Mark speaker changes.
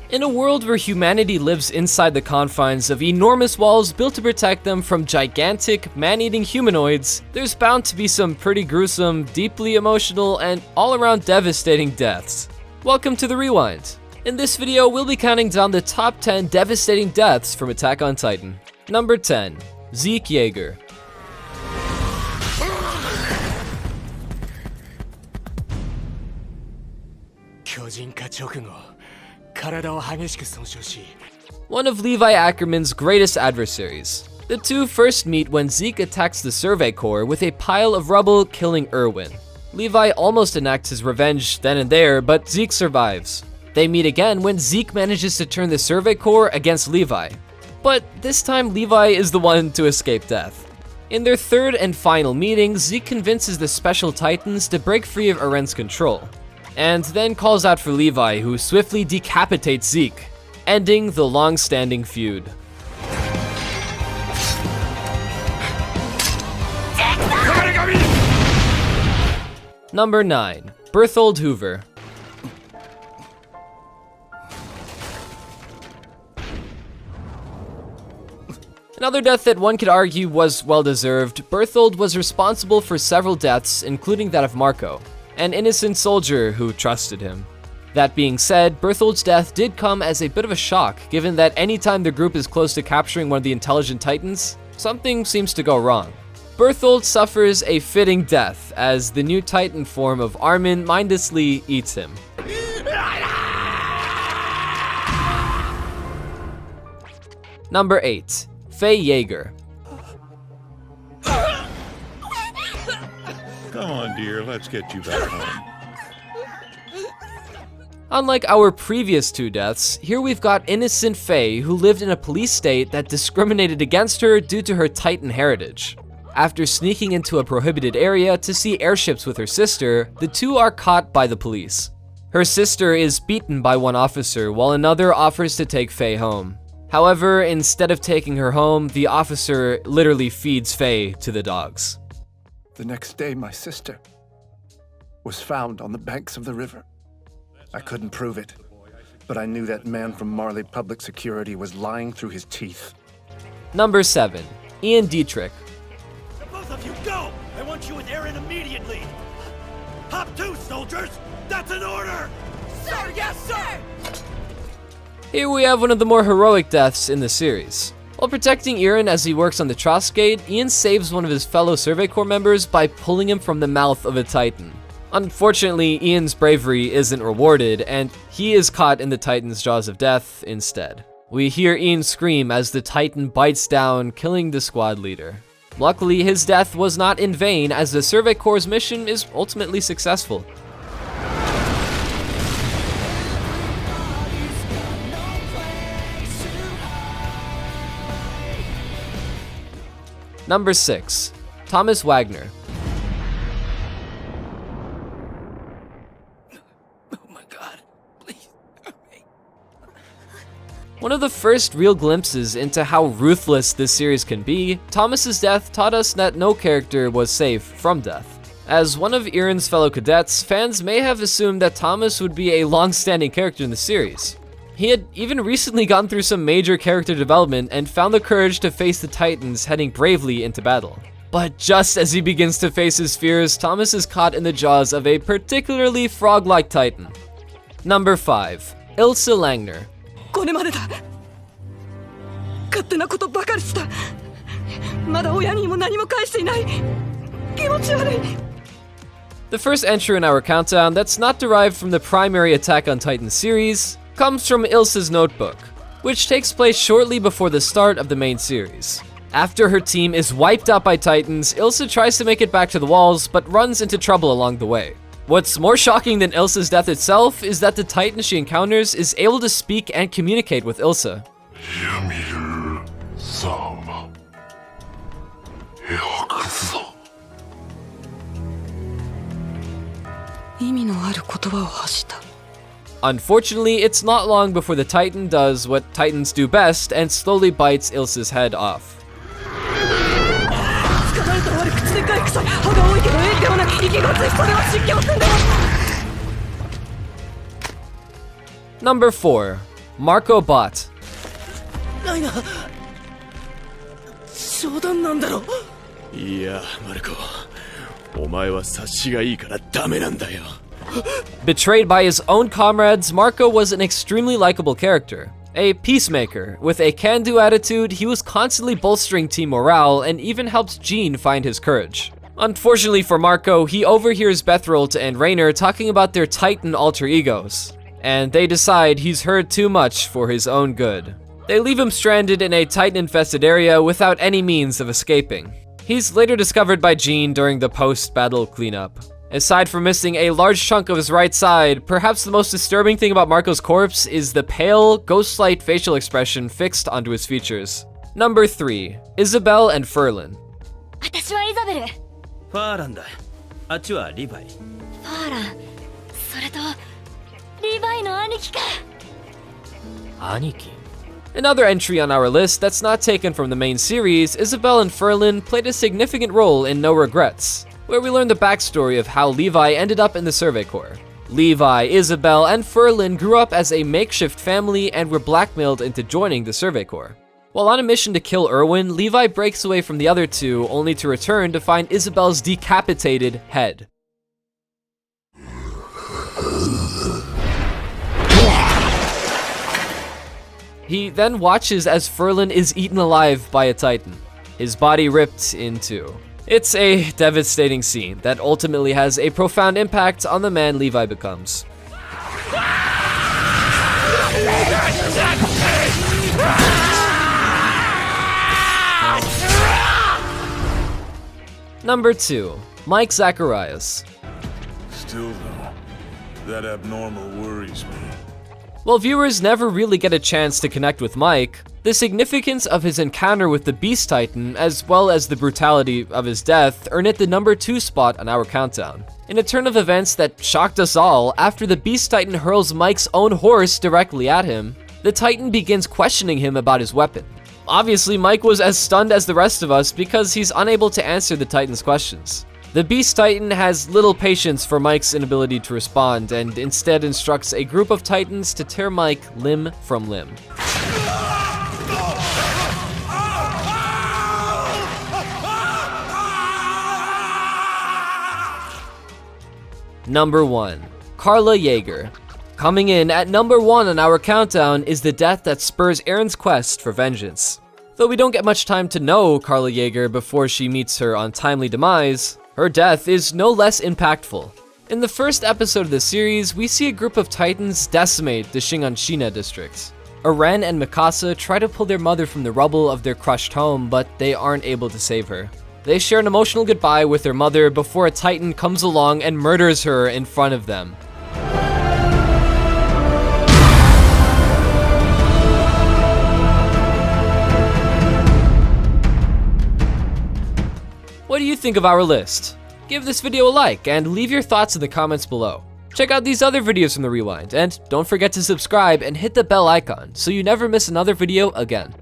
Speaker 1: In a world where humanity lives inside the confines of enormous walls built to protect them from gigantic, man-eating humanoids, there's bound to be some pretty gruesome, deeply emotional, and all-around devastating deaths. Welcome to the Rewind. In this video, we'll be counting down the top 10 devastating deaths from Attack on Titan. Number 10. Zeke Yeager. One of Levi Ackerman's greatest adversaries. The two first meet when Zeke attacks the Survey Corps with a pile of rubble, killing Erwin. Levi almost enacts his revenge then and there, but Zeke survives. They meet again when Zeke manages to turn the Survey Corps against Levi. But this time Levi is the one to escape death. In their third and final meeting, Zeke convinces the Special Titans to break free of Eren's control, and then calls out for Levi, who swiftly decapitates Zeke, ending the long-standing feud. Number 9. Birthold Hoover. Another death that one could argue was well-deserved. Birthold was responsible for several deaths, including that of Marco, an innocent soldier who trusted him. That being said, Birthold's death did come as a bit of a shock, given that anytime the group is close to capturing one of the intelligent titans, something seems to go wrong. Birthold suffers a fitting death as the new titan form of Armin mindlessly eats him. Number 8. Faye Yeager.
Speaker 2: Come on, dear, let's get you back home.
Speaker 1: Unlike our previous two deaths, here we've got innocent Faye who lived in a police state that discriminated against her due to her Titan heritage. After sneaking into a prohibited area to see airships with her sister, the two are caught by the police. Her sister is beaten by one officer while another offers to take Faye home. However, instead of taking her home, the officer literally feeds Faye to the dogs.
Speaker 3: The next day, my sister was found on the banks of the river. I couldn't prove it, but I knew that man from Marley Public Security was lying through his teeth.
Speaker 1: Number 7. Dietrich.
Speaker 4: Both of you go! I want you with Eren immediately! Hop to, soldiers! That's an order! Sir, yes, sir!
Speaker 1: Here we have one of the more heroic deaths in the series. While protecting Eren as he works on the Tross Gate, Ian saves one of his fellow Survey Corps members by pulling him from the mouth of a Titan. Unfortunately, Ian's bravery isn't rewarded, and he is caught in the Titan's jaws of death instead. We hear Ian scream as the Titan bites down, killing the squad leader. Luckily, his death was not in vain, as the Survey Corps' mission is ultimately successful. Number 6. Thomas Wagner.
Speaker 4: Oh my god, please help me.
Speaker 1: One of the first real glimpses into how ruthless this series can be, Thomas's death taught us that no character was safe from death. As one of Eren's fellow cadets, fans may have assumed that Thomas would be a long-standing character in the series. He had even recently gone through some major character development and found the courage to face the Titans, heading bravely into battle. But just as he begins to face his fears, Thomas is caught in the jaws of a particularly frog-like Titan. Number 5. Elsa Langner. The first entry in our countdown that's not derived from the primary Attack on Titan series comes from Ilsa's notebook, which takes place shortly before the start of the main series. After her team is wiped out by Titans, Ilsa tries to make it back to the walls, but runs into trouble along the way. What's more shocking than Ilsa's death itself is that the Titan she encounters is able to speak and communicate with Ilsa. Unfortunately, it's not long before the Titan does what Titans do best and slowly bites Ilsa's head off. Number 4. Marco Bott.
Speaker 4: ライナー冗談なんだろ。
Speaker 5: いや、マルコ、お前は察しがいいからダメなんだよ。
Speaker 1: Betrayed by his own comrades, Marco was an extremely likable character. A peacemaker, with a can-do attitude, he was constantly bolstering team morale and even helped Jean find his courage. Unfortunately for Marco, he overhears Birthold and Rainer talking about their Titan alter egos, and they decide he's heard too much for his own good. They leave him stranded in a Titan-infested area without any means of escaping. He's later discovered by Jean during the post-battle cleanup. Aside from missing a large chunk of his right side, perhaps the most disturbing thing about Marco's corpse is the pale, ghost-like facial expression fixed onto his features. Number 3. Isabelle and Fischl.
Speaker 6: 私はイザベル。
Speaker 4: ファーランだ。あっちはリヴァイ。
Speaker 6: ファーラン、それとリヴァイの兄貴か。
Speaker 1: 兄貴? Another entry on our list that's not taken from the main series, Isabelle and Fischl played a significant role in No Regrets, where we learn the backstory of how Levi ended up in the Survey Corps. Levi, Isabelle, and Fischl grew up as a makeshift family and were blackmailed into joining the Survey Corps. While on a mission to kill Erwin, Levi breaks away from the other two, only to return to find Isabelle's decapitated head. He then watches as Fischl is eaten alive by a Titan, his body ripped in two. It's a devastating scene that ultimately has a profound impact on the man Levi becomes. Number 2. Mike Zacharias.
Speaker 2: Still, though, that abnormal worries me.
Speaker 1: While viewers never really get a chance to connect with Mike, the significance of his encounter with the Beast Titan, as well as the brutality of his death, earn it the number 2 spot on our countdown. In a turn of events that shocked us all, after the Beast Titan hurls Mike's own horse directly at him, the Titan begins questioning him about his weapon. Obviously, Mike was as stunned as the rest of us because he's unable to answer the Titan's questions. The Beast Titan has little patience for Mike's inability to respond and instead instructs a group of Titans to tear Mike limb from limb. Number 1. Carla Yeager. Coming in at number 1 on our countdown is the death that spurs Eren's quest for vengeance. Though we don't get much time to know Carla Yeager before she meets her untimely demise, her death is no less impactful. In the first episode of the series, we see a group of Titans decimate the Shiganshina district. Eren and Mikasa try to pull their mother from the rubble of their crushed home, but they aren't able to save her. They share an emotional goodbye with their mother before a Titan comes along and murders her in front of them. What do you think of our list? Give this video a like and leave your thoughts in the comments below. Check out these other videos from the Rewind, and don't forget to subscribe and hit the bell icon so you never miss another video again.